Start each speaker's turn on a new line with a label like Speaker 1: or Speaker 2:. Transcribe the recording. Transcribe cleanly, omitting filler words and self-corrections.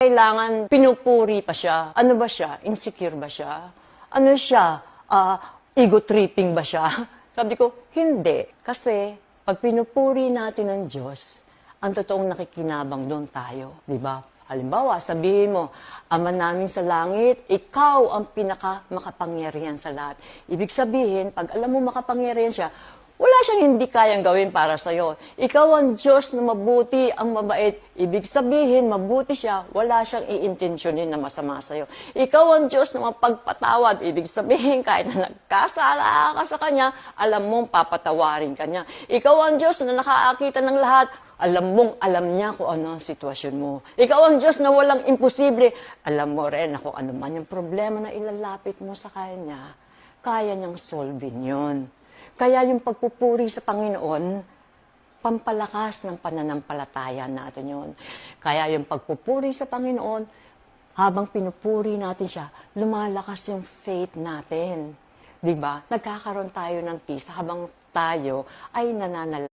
Speaker 1: Kailangan pinupuri pa siya. Ano ba siya? Insecure ba siya? Ano siya? Ego-tripping ba siya? Sabi ko, hindi. Kasi pag pinupuri natin ng Diyos, ang totoong nakikinabang doon tayo. Di ba? Halimbawa, sabihin mo, Ama namin sa langit, ikaw ang pinaka-makapangyarihan sa lahat. Ibig sabihin, pag alam mo makapangyarihan siya, wala siyang hindi kayang gawin para sa'yo. Ikaw ang Diyos na mabuti, ang mabait. Ibig sabihin, mabuti siya, wala siyang iintensyonin na masama sa'yo. Ikaw ang Diyos na mapagpatawad. Ibig sabihin, kahit na nagkasala ka sa Kanya, alam mong papatawarin ka niya. Ikaw ang Diyos na nakakita ng lahat, alam mong alam niya kung ano ang sitwasyon mo. Ikaw ang Diyos na walang imposible. Alam mo rin na kung ano man yung problema na ilalapit mo sa Kanya, kaya niyang solvein yun. Kaya yung pagpupuri sa Panginoon, pampalakas ng pananampalataya natin yun. Kaya yung pagpupuri sa Panginoon, habang pinupuri natin siya, lumalakas yung faith natin. Diba? Nagkakaroon tayo ng peace habang tayo ay nananalangin.